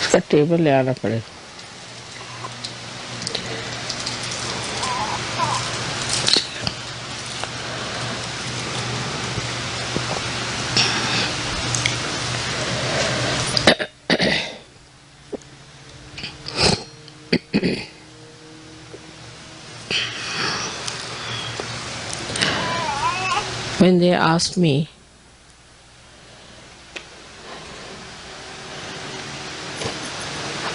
इसका टेबल ले आना पड़ेगा. When they asked me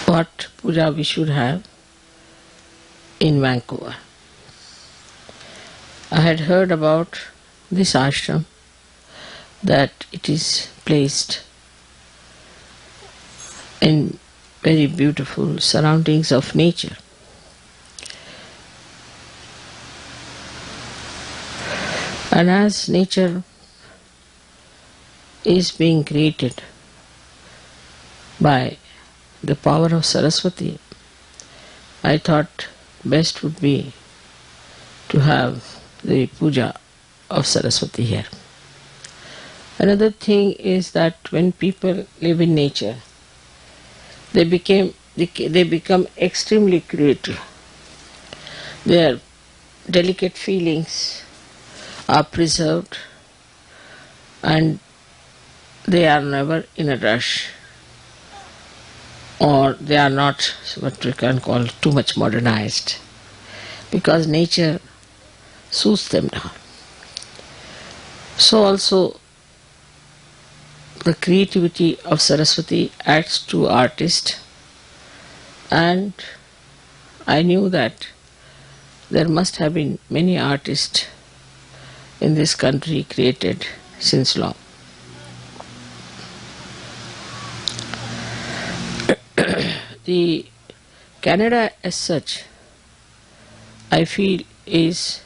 what puja we should have in Vancouver, I had heard about this ashram, that it is placed in very beautiful surroundings of nature. And as nature is being created by the power of Saraswati, I thought best would be to have the puja of Saraswati here. Another thing is that when people live in nature, they become extremely creative. Their delicate feelings are preserved and they are never in a rush, or they are not what we can call too much modernized, because nature soothes them down. So also the creativity of Saraswati adds to artists, and I knew that there must have been many artists in this country created since long. The Canada as such, I feel, is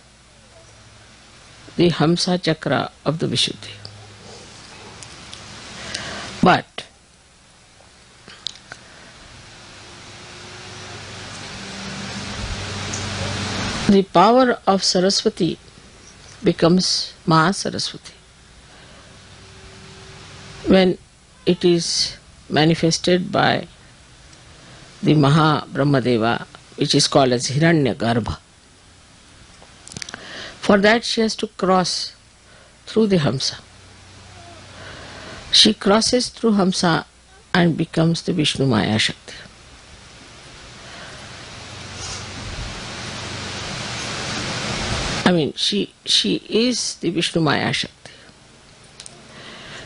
the Hamsa Chakra of the Vishuddhi. But the power of Saraswati becomes Maha Saraswati when it is manifested by the Maha Brahmadeva, which is called as Hiranya Garbha. For that she has to cross through the Hamsa. She crosses through Hamsa and becomes the Vishnu Maya Shakti. I mean, she is the Vishnu Maya Shakti.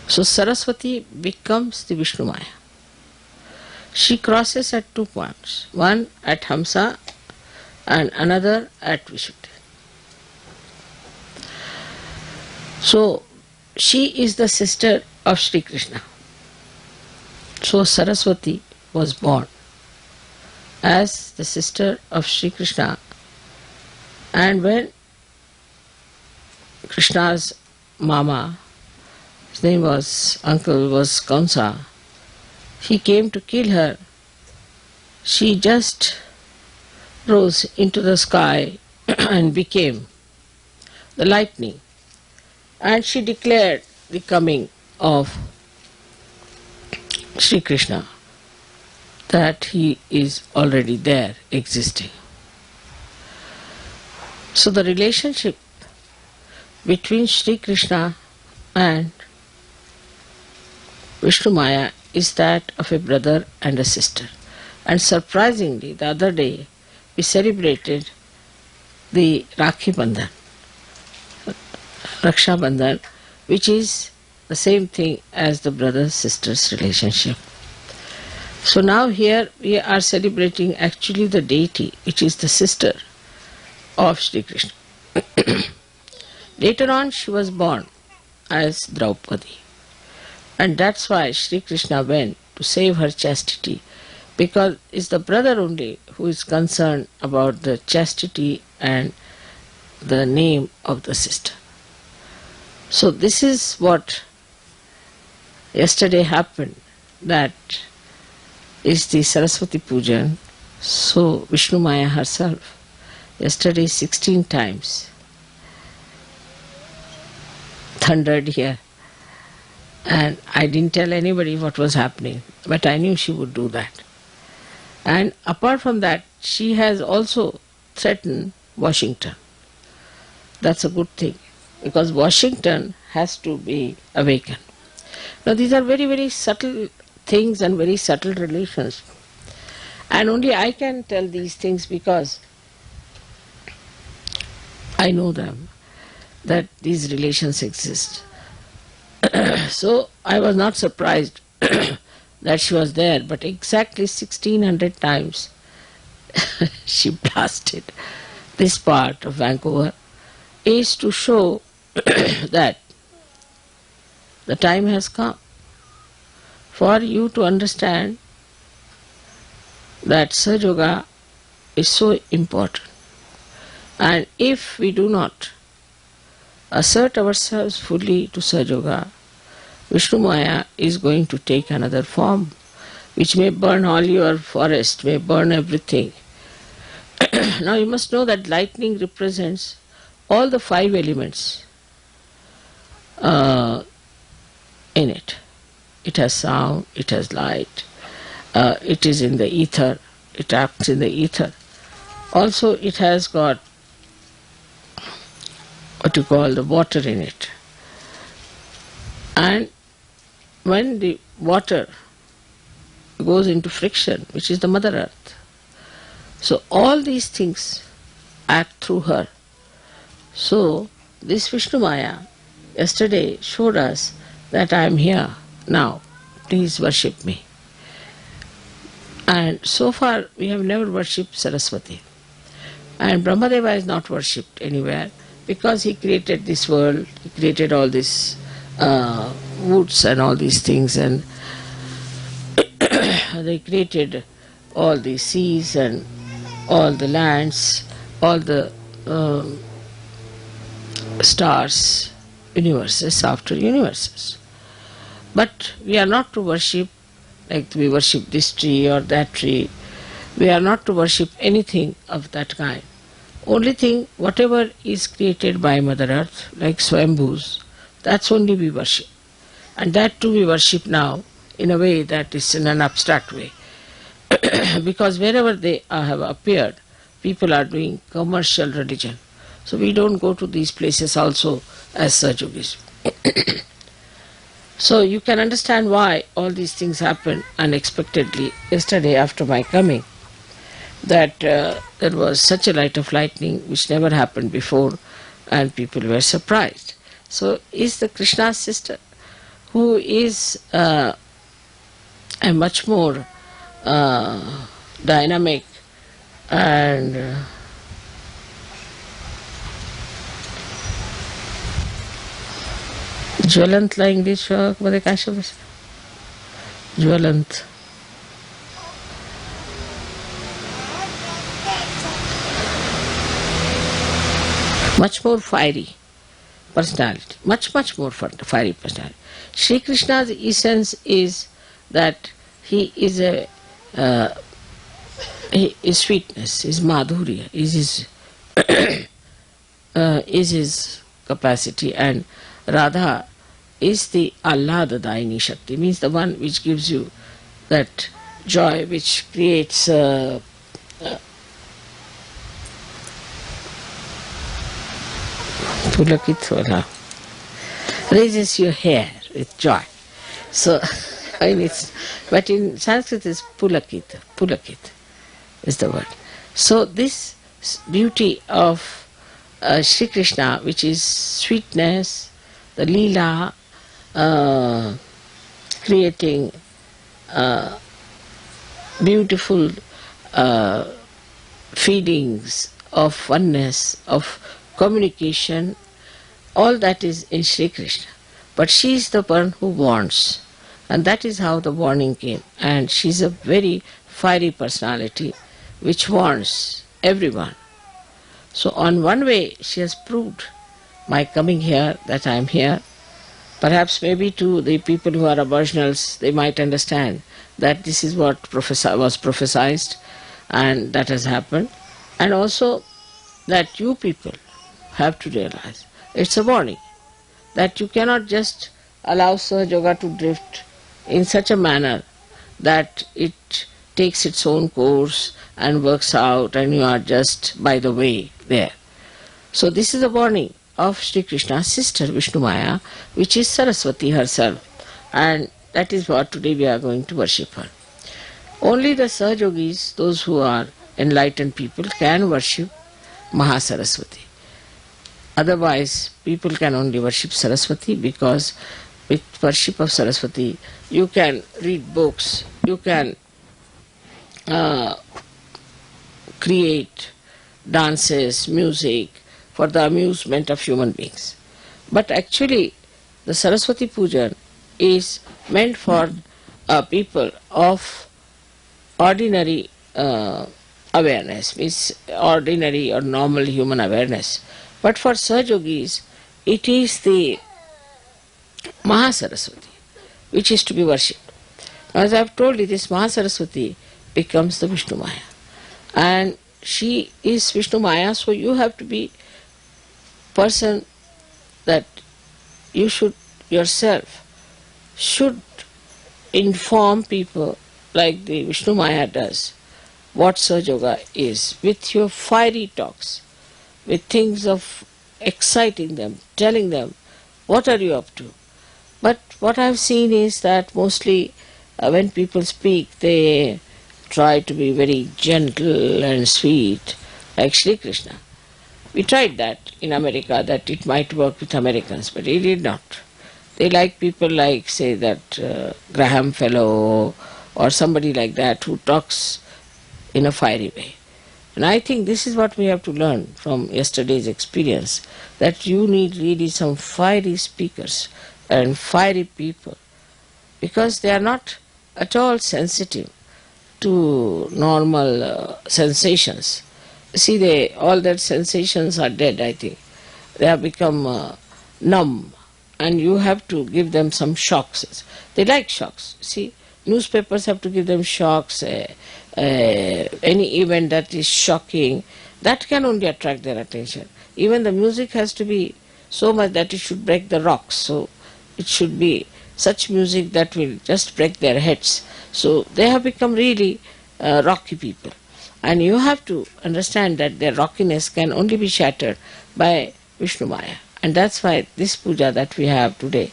So Saraswati becomes the Vishnu Maya. She crosses at 2 points, one at Hamsa and another at Vishuddhi. So she is the sister of Sri Krishna. So Saraswati was born as the sister of Sri Krishna, and when Krishna's mama, his name was, uncle was Kamsa, he came to kill her, she just rose into the sky and became the lightning, and she declared the coming of Sri Krishna, that he is already there, existing. So the relationship between Sri Krishna and Vishnu Maya is that of a brother and a sister. And surprisingly, the other day we celebrated the Rakhi Bandhan, Raksha Bandhan, which is the same thing as the brother-sister's relationship. So now here we are celebrating actually the deity, which is the sister of Sri Krishna. Later on she was born as Draupadi, and that's why Sri Krishna went to save her chastity, because it's the brother only who is concerned about the chastity and the name of the sister. So this is what yesterday happened, that is the Saraswati Pujan. So Vishnu Maya herself yesterday 16 times thundered here, and I didn't tell anybody what was happening, but I knew she would do that. And apart from that, she has also threatened Washington. That's a good thing, because Washington has to be awakened. Now these are very, very subtle things and very subtle relations. And only I can tell these things because I know them, that these relations exist. So I was not surprised that she was there, but exactly 1600 times she blasted this part of Vancouver is to show that the time has come for you to understand that Sahaja Yoga is so important. And if we do not assert ourselves fully to Sahaja Yoga, Vishnu Maya is going to take another form, which may burn all your forest, may burn everything. Now you must know that lightning represents all the 5 elements in it. It has sound, it has light, it is in the ether, it acts in the ether. Also it has got what you call the water in it. And when the water goes into friction, which is the Mother Earth, so all these things act through her. So this Vishnu Maya yesterday showed us that I am here now, please worship me. And so far we have never worshipped Saraswati. And Brahmadeva is not worshipped anywhere because he created this world, he created all these woods and all these things, and they created all the seas and all the lands, all the stars, universes after universes. But we are not to worship like we worship this tree or that tree. We are not to worship anything of that kind. Only thing, whatever is created by Mother Earth, like Swambhus, that's only we worship. And that too we worship now in a way that is in an abstract way. Because wherever they have appeared, people are doing commercial religion. So we don't go to these places also as Sahaja Yogis. So you can understand why all these things happened unexpectedly yesterday after my coming. That there was such a light of lightning which never happened before, and people were surprised. So is the Krishna's sister, who is a much more dynamic and ज्वलंत ला English मध्ये काय शब्द ज्वलंत much more fiery personality, much more fiery personality. Sri Krishna's essence is that he is his sweetness, his madhurya, is his capacity, and Radha is the Ahladadayini Shakti, means the one which gives you that joy, which creates raises your hair with joy. So, but in Sanskrit is Pulakit is the word. So this beauty of Sri Krishna, which is sweetness, the Leela, creating beautiful feelings of oneness, of communication, all that is in Sri Krishna. But she is the one who warns, and that is how the warning came. And she is a very fiery personality which warns everyone. So on one way she has proved my coming here that I am here. Perhaps maybe to the people who are aboriginals, they might understand that this is what was prophesied and that has happened. And also that you people have to realize it's a warning that you cannot just allow Sahaja Yoga to drift in such a manner that it takes its own course and works out, and you are just by the way there. So this is a warning of Sri Krishna's sister Vishnu Maya, which is Saraswati herself, and that is what today we are going to worship her. Only the Sahajogis, those who are enlightened people, can worship Mahasaraswati. Otherwise, people can only worship Saraswati, because with worship of Saraswati, you can read books, you can create dances, music for the amusement of human beings. But actually, the Saraswati Puja is meant for people of ordinary awareness, means ordinary or normal human awareness. But for Sahajogis, it is the Mahasaraswati which is to be worshipped. As I have told you, this Mahasaraswati becomes the Vishnu Maya. And she is Vishnu Maya, so you have to be person that you should yourself should inform people like the Vishnu Maya does what Sahajoga is, with your fiery talks, with things of exciting them, telling them what are you up to. But what I have seen is that mostly when people speak, they try to be very gentle and sweet, like Sri Krishna. We tried that in America, that it might work with Americans, but it did not. They like people like, say, that Graham fellow or somebody like that who talks in a fiery way. And I think this is what we have to learn from yesterday's experience, that you need really some fiery speakers and fiery people, because they are not at all sensitive to normal sensations. See, all their sensations are dead, I think. They have become numb, and you have to give them some shocks. They like shocks. See, newspapers have to give them shocks. Any event that is shocking, that can only attract their attention. Even the music has to be so much that it should break the rocks. So it should be such music that will just break their heads. So they have become really rocky people. And you have to understand that their rockiness can only be shattered by Vishnu Maya. And that's why this puja that we have today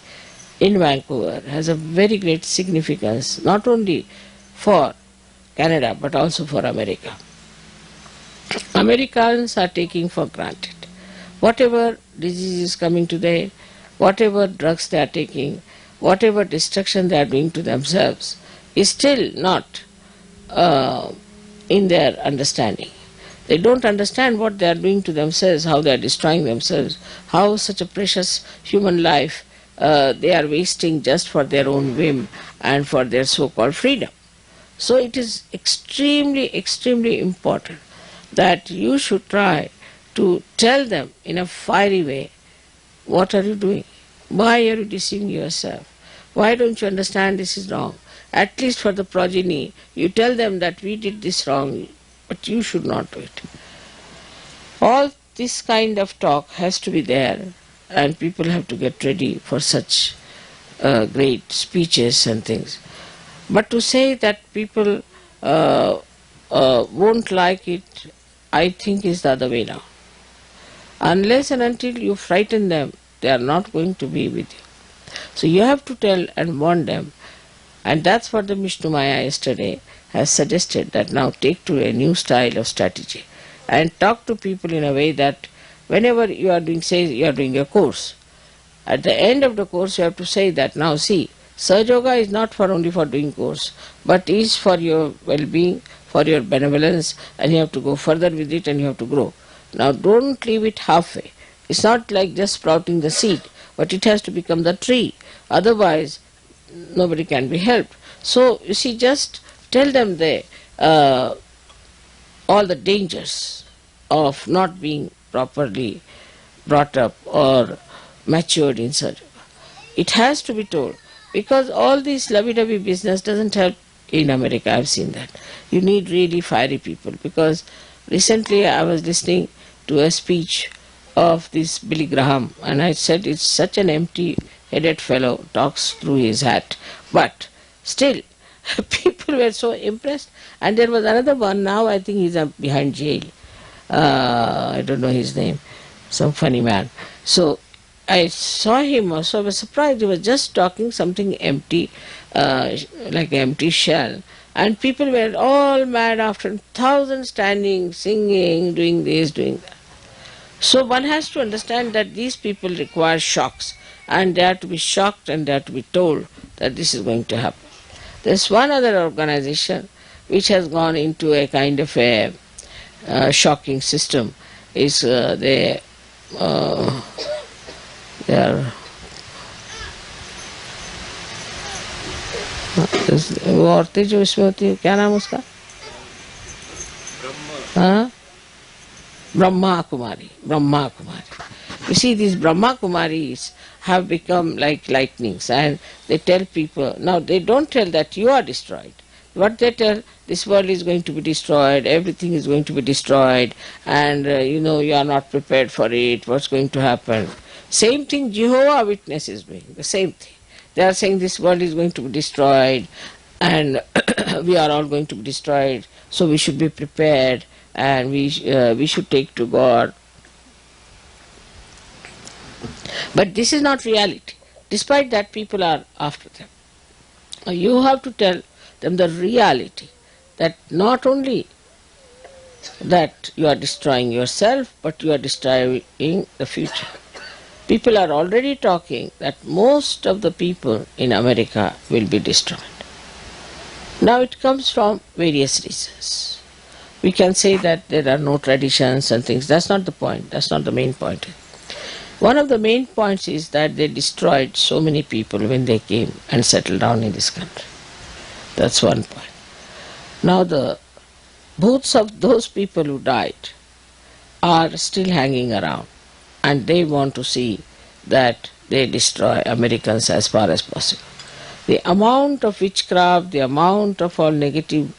in Vancouver has a very great significance, not only for Canada but also for America. Americans are taking for granted whatever disease is coming today, whatever drugs they are taking, whatever destruction they are doing to themselves is still not in their understanding. They don't understand what they are doing to themselves, how they are destroying themselves, how such a precious human life they are wasting just for their own whim and for their so-called freedom. So it is extremely, extremely important that you should try to tell them in a fiery way, what are you doing? Why are you deceiving yourself? Why don't you understand this is wrong? At least for the progeny, you tell them that we did this wrong, but you should not do it. All this kind of talk has to be there, and people have to get ready for such great speeches and things. But to say that people won't like it, I think is the other way now. Unless and until you frighten them, they are not going to be with you. So you have to tell and warn them. And that's what the Vishnu Maya yesterday has suggested, that now take to a new style of strategy and talk to people in a way that whenever you are doing, say you are doing a course, at the end of the course you have to say that, now see, Sahajoga is not only for doing course, but is for your well-being, for your benevolence, and you have to go further with it and you have to grow. Now don't leave it halfway. It's not like just sprouting the seed, but it has to become the tree. Otherwise, nobody can be helped. So, you see, just tell them all the dangers of not being properly brought up or matured in Sahajoga. It has to be told, because all this lovey-dovey business doesn't help in America. I've seen that. You need really fiery people, because recently I was listening to a speech of this Billy Graham, and I said it's such an empty-headed fellow, talks through his hat, but still People were so impressed. And there was another one, now I think he's behind jail. I don't know his name, some funny man. So I saw him also, I was surprised. He was just talking something empty, like an empty shell. And people were all mad after, thousands standing, singing, doing this, doing that. So one has to understand that these people require shocks, and they have to be shocked and they have to be told that this is going to happen. There's one other organization which has gone into a kind of a shocking system. Is they are वो औरतें जो इसमें होती है, क्या नाम उसका? हाँ, Brahma Kumari. Brahma Kumari. You see, these Brahma Kumaris have become like lightnings, and they tell people, now they don't tell that you are destroyed. What they tell, this world is going to be destroyed, everything is going to be destroyed, and you are not prepared for it, what's going to happen. Same thing Jehovah Witness is doing, the same thing. They are saying this world is going to be destroyed, and we are all going to be destroyed, so we should be prepared, and we should take to God. But this is not reality. Despite that, people are after them. You have to tell them the reality, that not only that you are destroying yourself, but you are destroying the future. People are already talking that most of the people in America will be destroyed. Now it comes from various reasons. We can say that there are no traditions and things. That's not the point. That's not the main point. One of the main points is that they destroyed so many people when they came and settled down in this country. That's one point. Now the booths of those people who died are still hanging around, and they want to see that they destroy Americans as far as possible. The amount of witchcraft, the amount of all negative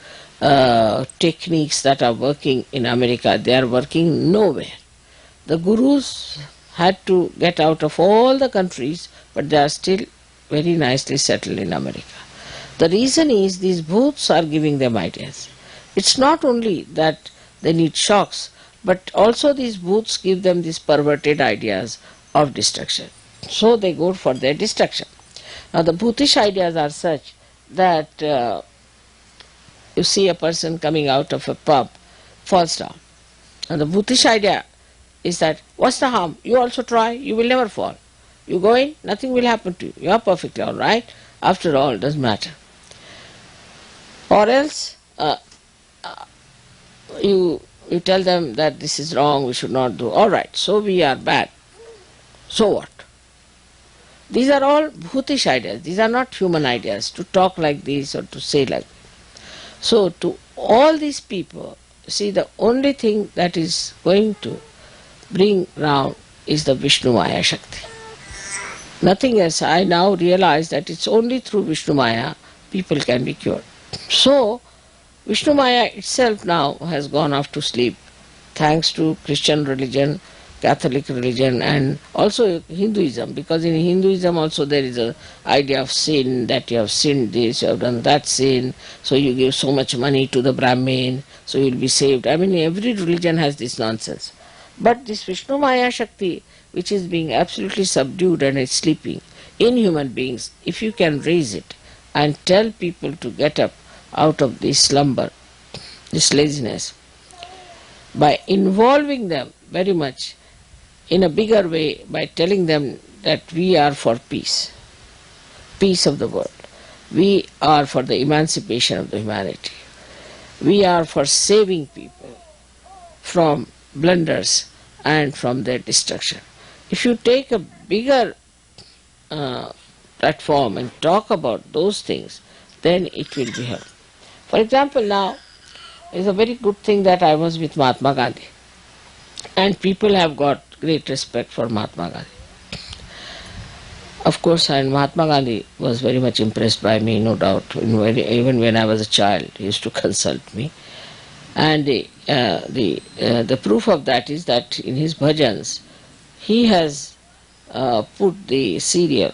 techniques that are working in America, they are working nowhere. The gurus had to get out of all the countries, but they are still very nicely settled in America. The reason is these booths are giving them ideas. It's not only that they need shocks, but also these booths give them these perverted ideas of destruction. So they go for their destruction. Now the bhoothish ideas are such that you see a person coming out of a pub, falls down. Now the bhoothish idea is that, what's the harm? You also try, you will never fall. You go in, nothing will happen to you. You are perfectly all right. After all, it doesn't matter. Or else you tell them that this is wrong, we should not do. All right, so we are bad. So what? These are all bhoothish ideas. These are not human ideas, to talk like this or to say like this. So to all these people, see, the only thing that is going to bring round is the Vishnu Maya Shakti. Nothing else. I now realize that it's only through Vishnu Maya people can be cured. So Vishnu Maya itself now has gone off to sleep, thanks to Christian religion, Catholic religion, and also Hinduism, because in Hinduism also there is an idea of sin, that you have sinned this, you have done that sin, so you give so much money to the Brahmin, so you will be saved. I mean, every religion has this nonsense. But this Vishnu Maya Shakti, which is being absolutely subdued and is sleeping in human beings, if you can raise it and tell people to get up out of this slumber, this laziness, by involving them very much in a bigger way, by telling them that we are for peace, peace of the world. We are for the emancipation of the humanity. We are for saving people from blunders and from their destruction. If you take a bigger platform and talk about those things, then it will be heard. For example, now is a very good thing that I was with Mahatma Gandhi, and people have got great respect for Mahatma Gandhi. Of course, and Mahatma Gandhi was very much impressed by me, no doubt. Even when I was a child, he used to consult me. And the proof of that is that in his bhajans, he has put the serial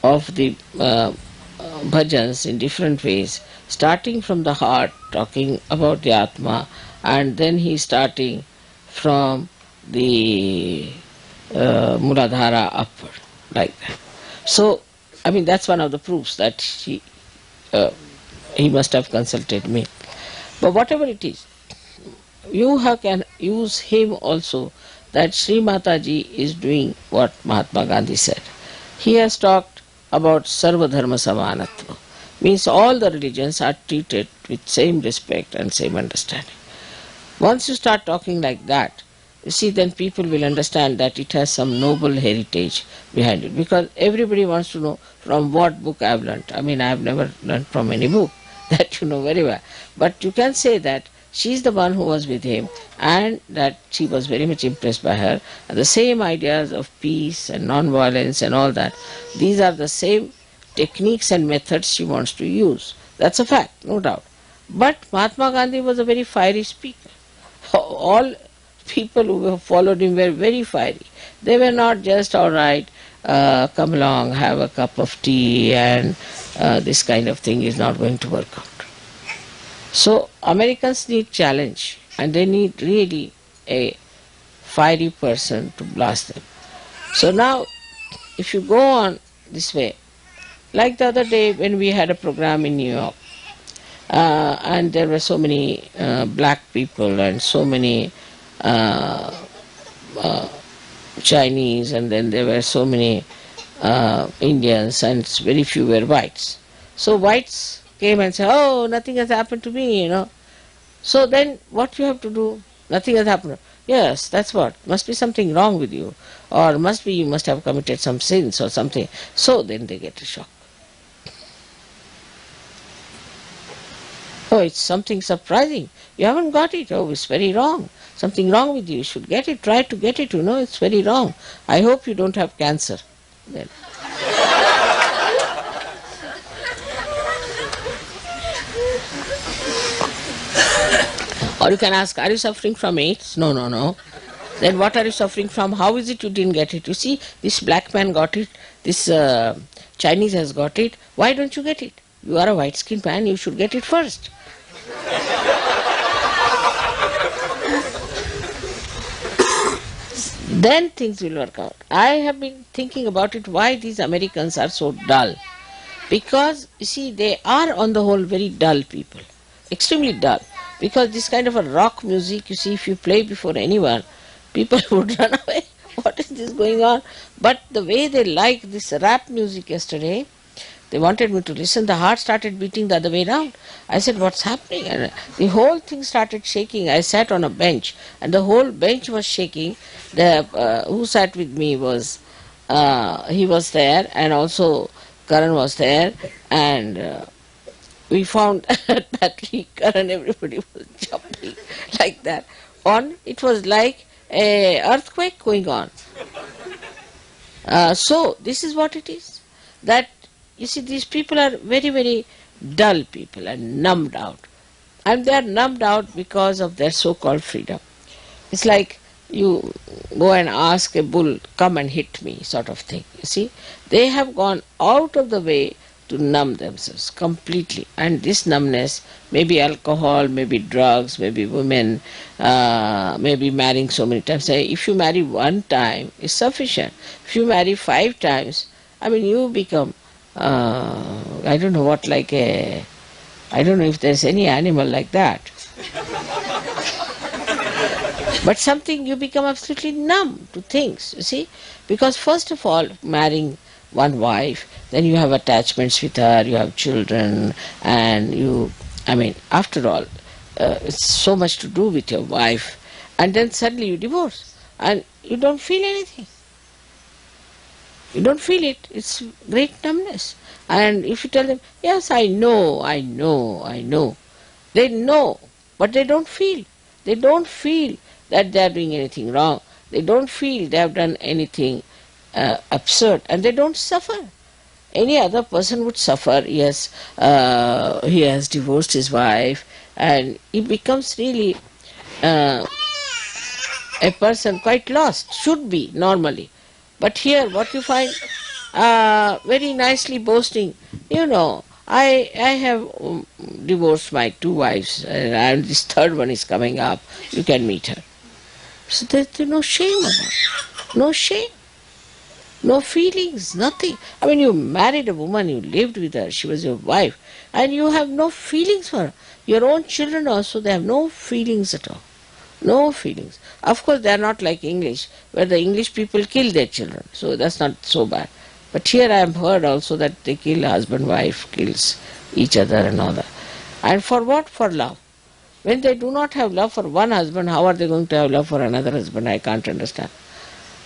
of the bhajans in different ways, starting from the heart, talking about the Atma, and then he is starting from the Muladhara upward, like that. So, I mean, that's one of the proofs that he must have consulted me. But whatever it is, you can use him also, that Shri Mataji is doing what Mahatma Gandhi said. He has talked about Sarva Dharma Samanatva, means all the religions are treated with same respect and same understanding. Once you start talking like that, you see, then people will understand that it has some noble heritage behind it, because everybody wants to know from what book I have learnt. I mean, I have never learnt from any book, that you know very well. But you can say that she is the one who was with him, and that she was very much impressed by her. And the same ideas of peace and non-violence and all that, these are the same techniques and methods she wants to use. That's a fact, no doubt. But Mahatma Gandhi was a very fiery speaker. All people who followed him were very fiery. They were not just, all right, come along, have a cup of tea, and this kind of thing is not going to work out. So Americans need challenge, and they need really a fiery person to blast them. So now, if you go on this way, like the other day when we had a program in New York, and there were so many black people and so many Chinese, and then there were so many Indians, and very few were whites. So whites came and said, oh, nothing has happened to me, you know. So then what you have to do? Nothing has happened. Yes, that's what. Must be something wrong with you, or must be you must have committed some sins or something. So then they get a shock. Oh, it's something surprising. You haven't got it. Oh, it's very wrong. Something wrong with you. You should get it. Try to get it, you know. It's very wrong. I hope you don't have cancer. Then. Or you can ask, are you suffering from AIDS? No, no, no. Then what are you suffering from? How is it you didn't get it? You see, this black man got it. This Chinese has got it. Why don't you get it? You are a white-skinned man. You should get it first. Then things will work out. I have been thinking about it, why these Americans are so dull. Because, you see, they are on the whole very dull people. Extremely dull. Because this kind of a rock music, you see, if you play before anyone, people would run away. What is this going on? But the way they like this rap music yesterday, they wanted me to listen. The heart started beating the other way around. I said, what's happening? And the whole thing started shaking. I sat on a bench, and the whole bench was shaking. Who sat with me was, he was there, and also Karan was there, and we found that Karan, everybody was jumping like that. It was like an earthquake going on. So this is what it is. That, you see, these people are very, very dull people and numbed out. And they are numbed out because of their so-called freedom. It's like you go and ask a bull, come and hit me, sort of thing. You see, they have gone out of the way to numb themselves completely. And this numbness, maybe alcohol, maybe drugs, maybe women, maybe marrying so many times. Say, if you marry one time, it's sufficient. If you marry 5 times, I mean, you become, I don't know what, like a, I don't know if there's any animal like that. But something, you become absolutely numb to things, you see. Because first of all, marrying one wife, then you have attachments with her, you have children, and you, I mean, after all, it's so much to do with your wife. And then suddenly you divorce, and you don't feel anything. You don't feel it. It's great numbness. And if you tell them, yes, I know, they know, but they don't feel. They don't feel that they are doing anything wrong. They don't feel they have done anything absurd, and they don't suffer. Any other person would suffer. Yes, he has divorced his wife, and he becomes really a person quite lost, should be normally. But here what you find, very nicely boasting, you know, I have divorced my 2 wives, and this third one is coming up. You can meet her. So there's no shame about it. No shame. No feelings, nothing. I mean, you married a woman, you lived with her, she was your wife, and you have no feelings for her. Your own children also, they have no feelings at all. No feelings. Of course, they are not like English, where the English people kill their children, so that's not so bad. But here I have heard also that they kill husband, wife, kills each other and all that. And for what? For love. When they do not have love for one husband, how are they going to have love for another husband? I can't understand.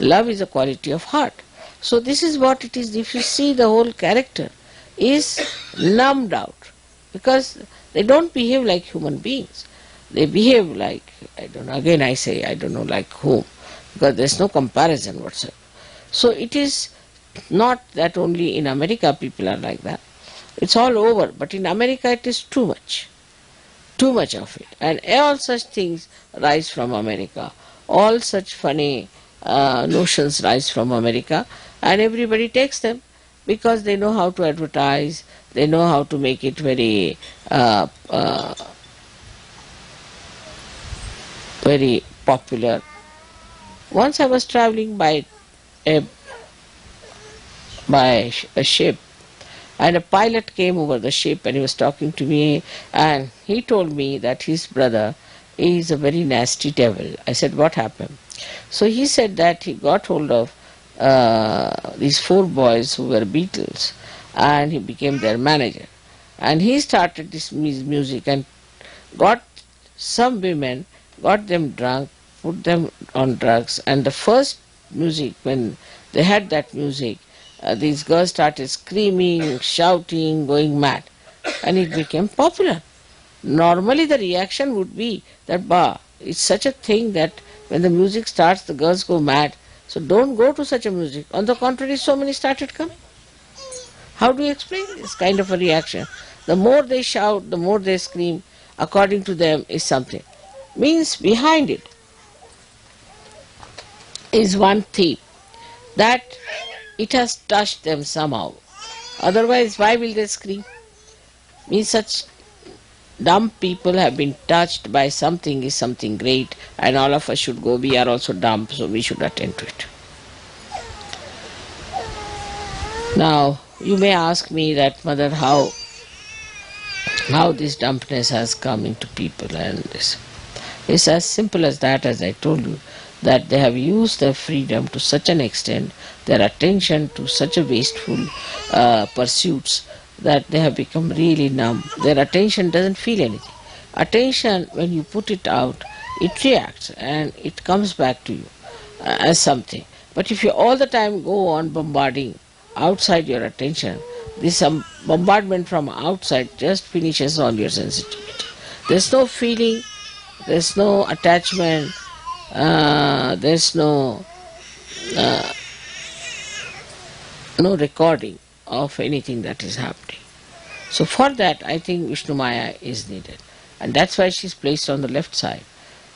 Love is a quality of heart. So this is what it is. If you see, the whole character is numbed out, because they don't behave like human beings. They behave like, I don't know, again I say, I don't know like whom, because there's no comparison whatsoever. So it is not that only in America people are like that. It's all over, but in America it is too much. Too much of it. And all such things rise from America. All such funny notions rise from America, and everybody takes them because they know how to advertise, they know how to make it very very popular. Once I was traveling by a ship, and a pilot came over the ship and he was talking to me, and he told me that his brother is a very nasty devil. I said, what happened? So he said that he got hold of these 4 boys who were Beatles, and he became their manager. And he started this music and got some women, got them drunk, put them on drugs, and the first music, when they had that music, these girls started screaming, shouting, going mad, and it became popular. Normally the reaction would be that, bah, it's such a thing that when the music starts the girls go mad, so don't go to such a music. On the contrary, so many started coming. How do you explain this kind of a reaction? The more they shout, the more they scream, according to them is something. Means behind it is one thing, that it has touched them somehow. Otherwise, why will they scream? Means such dumb people have been touched by something is something great, and all of us should go. We are also dumb, so we should attend to it. Now, you may ask me that, Mother, how this dumbness has come into people, and this. It's as simple as that, as I told you, that they have used their freedom to such an extent, their attention to such a wasteful pursuits, that they have become really numb. Their attention doesn't feel anything. Attention, when you put it out, it reacts and it comes back to you as something. But if you all the time go on bombarding outside your attention, this bombardment from outside just finishes all your sensitivity. There's no feeling, there's no attachment, there's no recording of anything that is happening. So for that, I think Vishnu Maya is needed. And that's why she's placed on the left side,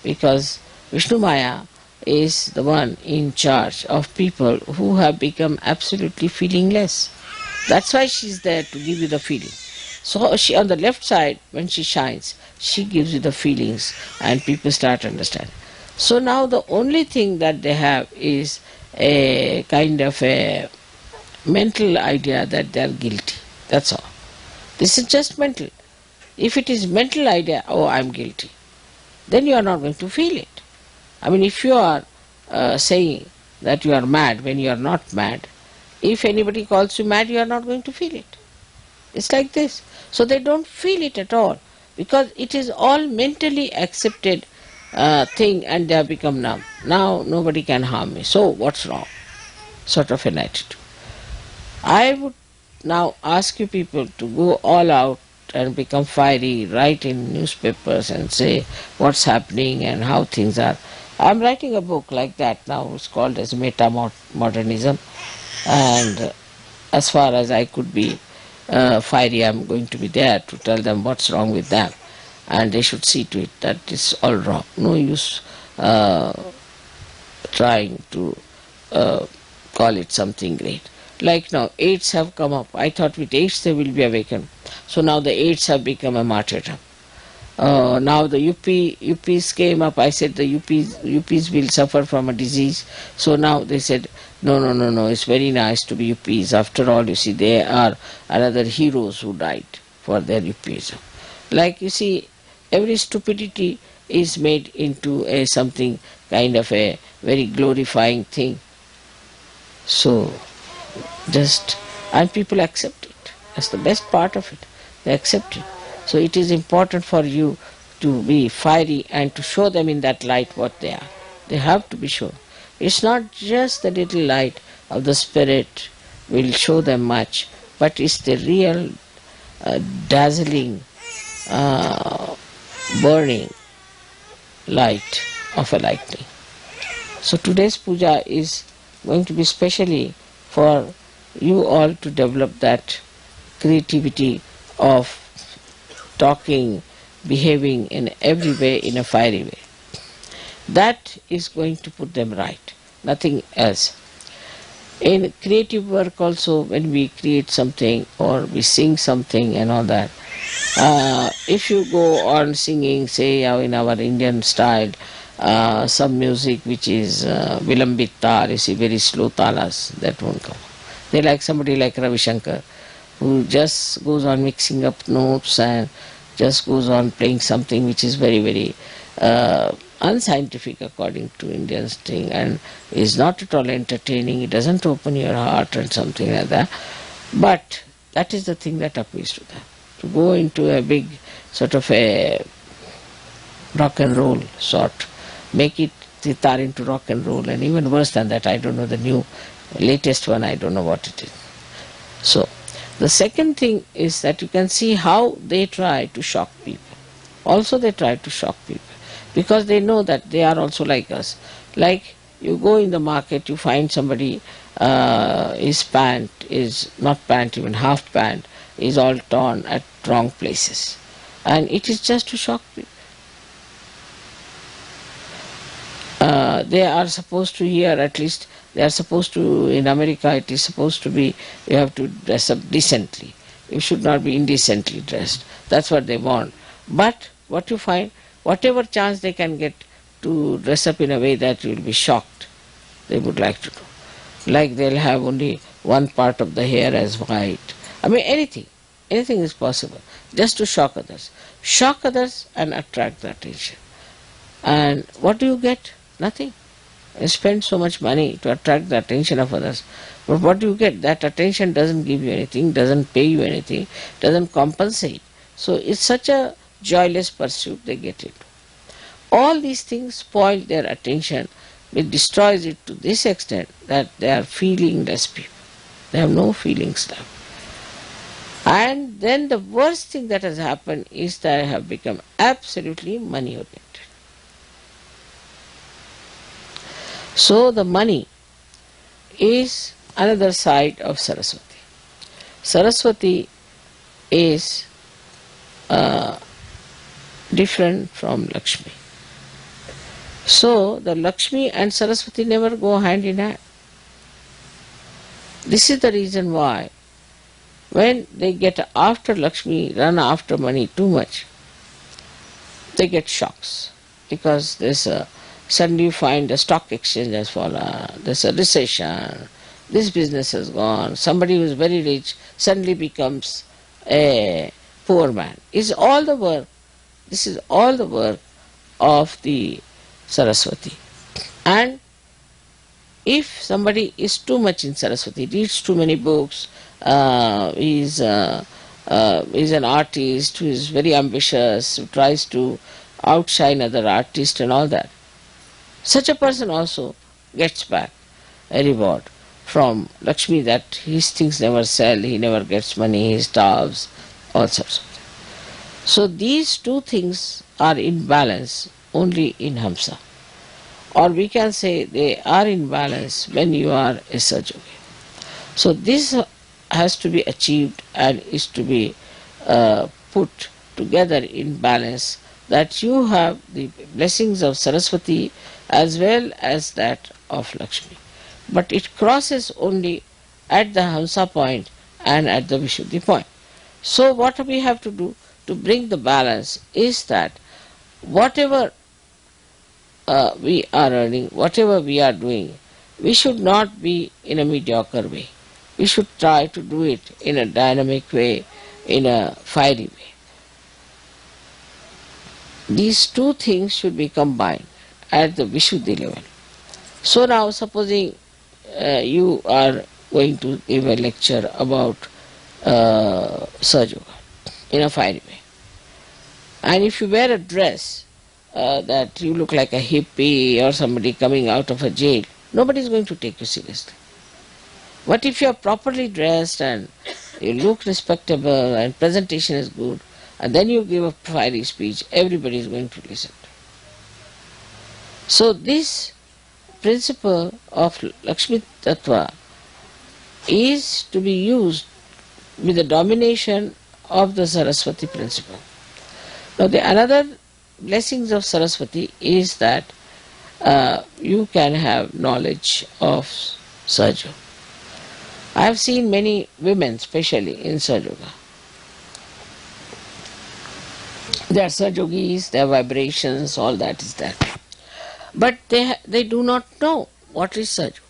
because Vishnu Maya is the one in charge of people who have become absolutely feelingless. That's why she's there, to give you the feeling. So she, on the left side, when she shines, she gives you the feelings and people start understanding. So now the only thing that they have is a kind of a mental idea that they are guilty. That's all. This is just mental. If it is mental idea, oh, I am guilty, then you are not going to feel it. I mean, if you are saying that you are mad when you are not mad, if anybody calls you mad, you are not going to feel it. It's like this. So they don't feel it at all, because it is all mentally accepted thing, and they have become numb. Now nobody can harm me, so what's wrong? Sort of an attitude. I would now ask you people to go all out and become fiery, write in newspapers and say what's happening and how things are. I'm writing a book like that now. It's called as Meta-Modernism, and as far as I could be fiery, I'm going to be there to tell them what's wrong with them, and they should see to it that it's all wrong. No use trying to call it something great. Like now, AIDS have come up. I thought with AIDS they will be awakened. So now the AIDS have become a martyrdom. Now the UPs came up. I said the UPs will suffer from a disease. So now they said, no, it's very nice to be UPs. After all, you see, they are another heroes who died for their UPism. Like you see, every stupidity is made into a something kind of a very glorifying thing. So and people accept it. That's the best part of it. They accept it. So it is important for you to be fiery and to show them in that light what they are. They have to be shown. It's not just the little light of the spirit will show them much, but it's the real dazzling, burning light of a lightning. So today's puja is going to be specially for you all to develop that creativity of talking, behaving in every way in a fiery way. That is going to put them right, nothing else. In creative work also, when we create something or we sing something and all that, if you go on singing, say in our Indian style, some music which is vilambit tal, you see, very slow talas, that won't come. They like somebody like Ravi Shankar, who just goes on mixing up notes and just goes on playing something which is very, very unscientific according to Indians thing, and is not at all entertaining. It doesn't open your heart and something like that. But that is the thing that appeals to them. To go into a big sort of a rock and roll sort, make it sitar into rock and roll, and even worse than that, I don't know the new latest one, I don't know what it is. So the second thing is that you can see how they try to shock people. Also they try to shock people because they know that they are also like us. Like you go in the market, you find somebody, his pant is not pant, even half pant is all torn at wrong places, and it is just to shock people. They are supposed to here, at least they are supposed to, in America it is supposed to be, you have to dress up decently. You should not be indecently dressed. That's what they want. But what you find, whatever chance they can get to dress up in a way that you will be shocked, they would like to do. Like they'll have only one part of the hair as white. I mean anything is possible, just to shock others. Shock others and attract the attention. And what do you get? Nothing. You spend so much money to attract the attention of others. But what do you get? That attention doesn't give you anything, doesn't pay you anything, doesn't compensate. So it's such a joyless pursuit they get into. All these things spoil their attention. It destroys it to this extent that they are feelingless people. They have no feelings left. And then the worst thing that has happened is that they have become absolutely money oriented. So the money is another side of Saraswati. Saraswati is different from Lakshmi. So the Lakshmi and Saraswati never go hand in hand. This is the reason why when they get after Lakshmi, run after money too much, they get shocks, because suddenly you find the stock exchange has fallen, there's a recession, this business has gone, somebody who is very rich suddenly becomes a poor man. This is all the work of the Saraswati. And if somebody is too much in Saraswati, reads too many books, is an artist who is very ambitious, who tries to outshine other artists and all that, such a person also gets back a reward from Lakshmi, that his things never sell, he never gets money, he starves, all sorts of things. So these two things are in balance only in Hamsa. Or we can say they are in balance when you are a Sajogi. So this has to be achieved and is to be put together in balance, that you have the blessings of Saraswati as well as that of Lakshmi. But it crosses only at the Hamsa point and at the Vishuddhi point. So what we have to do to bring the balance is that whatever we are earning, whatever we are doing, we should not be in a mediocre way. We should try to do it in a dynamic way, in a fiery way. These two things should be combined at the Vishuddhi level. So now supposing you are going to give a lecture about Sahaja Yoga in a fiery way. And if you wear a dress that you look like a hippie or somebody coming out of a jail, nobody is going to take you seriously. But if you are properly dressed and you look respectable and presentation is good, and then you give a fiery speech, everybody is going to listen. So this principle of Lakshmi Tattva is to be used with the domination of the Saraswati principle. Now the another blessings of Saraswati is that you can have knowledge of Sahaja. I have seen many women, especially in Sahaja Yoga. They are Sahajogis, their vibrations, all that is there. But they do not know what is Sahaja.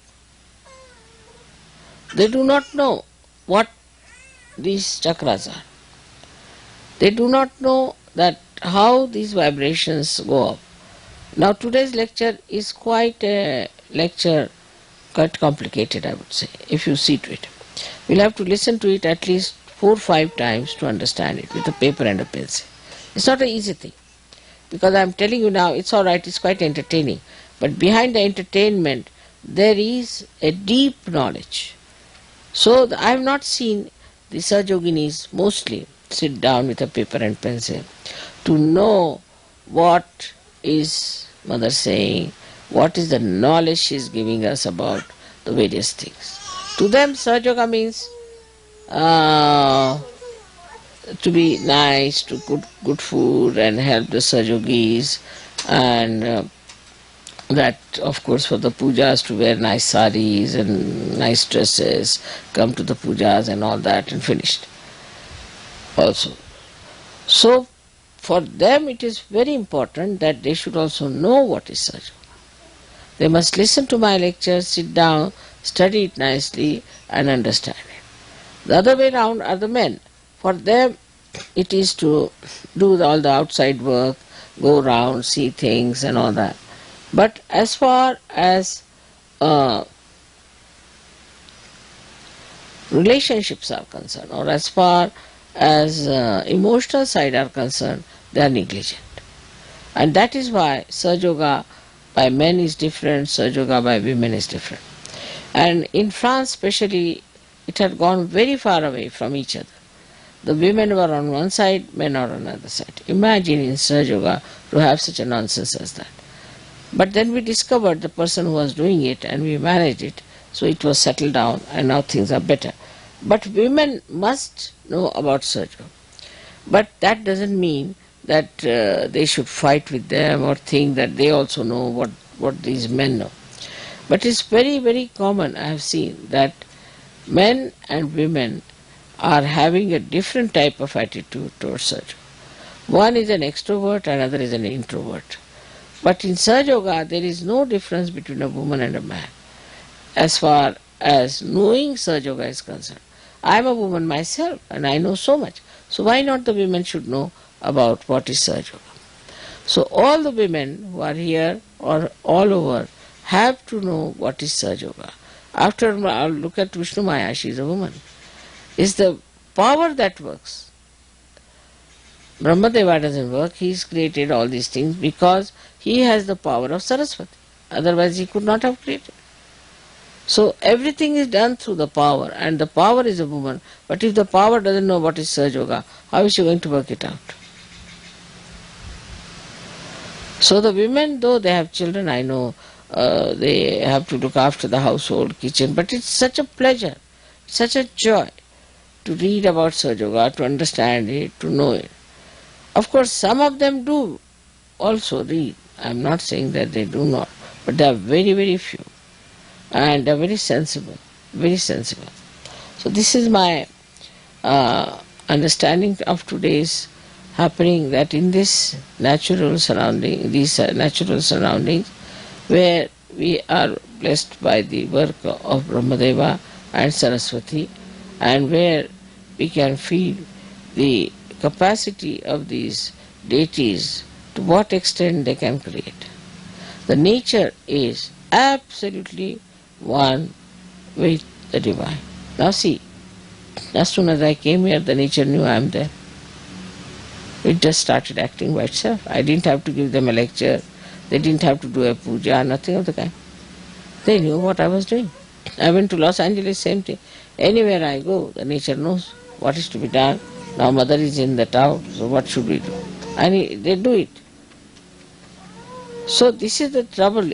They do not know what these chakras are. They do not know that how these vibrations go up. Now today's lecture is quite a lecture, quite complicated, I would say, if you see to it. We'll have to listen to it at least 4 or 5 times to understand it with a paper and a pencil. It's not an easy thing, because I'm telling you now, it's alright, it's quite entertaining, but behind the entertainment there is a deep knowledge. So I have not seen the Sahajoginis mostly sit down with a paper and pencil to know what is Mother saying, what is the knowledge she is giving us about the various things. To them Sahaja Yoga means to be nice, to cook good food and help the Sahajogis, and that of course for the pujas to wear nice saris and nice dresses, come to the pujas and all that, and finished also. So for them it is very important that they should also know what is Sahaja. They must listen to my lectures, sit down, study it nicely and understand it. The other way around are the men. For them it is to do all the outside work, go around, see things and all that. But as far as relationships are concerned, or as far as emotional side are concerned, they are negligent. And that is why Sahaja Yoga by men is different, Sahaja Yoga by women is different. And in France especially, it had gone very far away from each other. The women were on one side, men are on the other side. Imagine in Sahaja Yoga to have such a nonsense as that. But then we discovered the person who was doing it and we managed it, so it was settled down and now things are better. But women must know about Sahaja Yoga. But that doesn't mean that they should fight with them or think that they also know what these men know. But it's very, very common, I have seen, that men and women are having a different type of attitude towards Sahaja Yoga. One is an extrovert, another is an introvert. But in Sahaja Yoga, there is no difference between a woman and a man as far as knowing Sahaja Yoga is concerned. I am a woman myself and I know so much. So why not the women should know about what is Sahaja Yoga? So all the women who are here or all over have to know what is Sahaja Yoga. After all, look at Vishnu Maya, she is a woman. It's the power that works. Brahmadeva doesn't work, he's created all these things because he has the power of Saraswati. Otherwise he could not have created. So everything is done through the power, and the power is a woman. But if the power doesn't know what is Sahaja Yoga, how is she going to work it out? So the women, though they have children, I know they have to look after the household, kitchen, but it's such a pleasure, such a joy to read about Sahaja Yoga, to understand it, to know it. Of course, some of them do also read. I'm not saying that they do not, but they are very, very few. And they are very sensible, very sensible. So this is my understanding of today's happening, that in this natural surrounding, these natural surroundings, where we are blessed by the work of Brahmadeva and Saraswati, and where we can feel the capacity of these deities, to what extent they can create. The nature is absolutely one with the divine. Now see, as soon as I came here, the nature knew I am there. It just started acting by itself. I didn't have to give them a lecture. They didn't have to do a puja, nothing of the kind. They knew what I was doing. I went to Los Angeles, same thing. Anywhere I go, the nature knows what is to be done. Now mother is in the town, so what should we do? And they do it. So this is the trouble,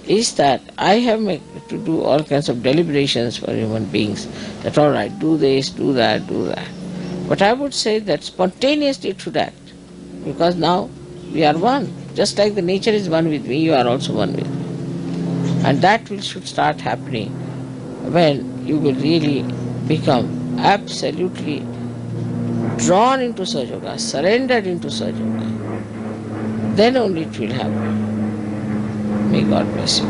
is that I have to do all kinds of deliberations for human beings, that all right, do this, do that, do that. But I would say that spontaneously it should act, because now we are one. Just like the nature is one with me, you are also one with me. And that should start happening when you will really become absolutely drawn into Sahaja, surrendered into Sahaja. Then only it will happen. May God bless you.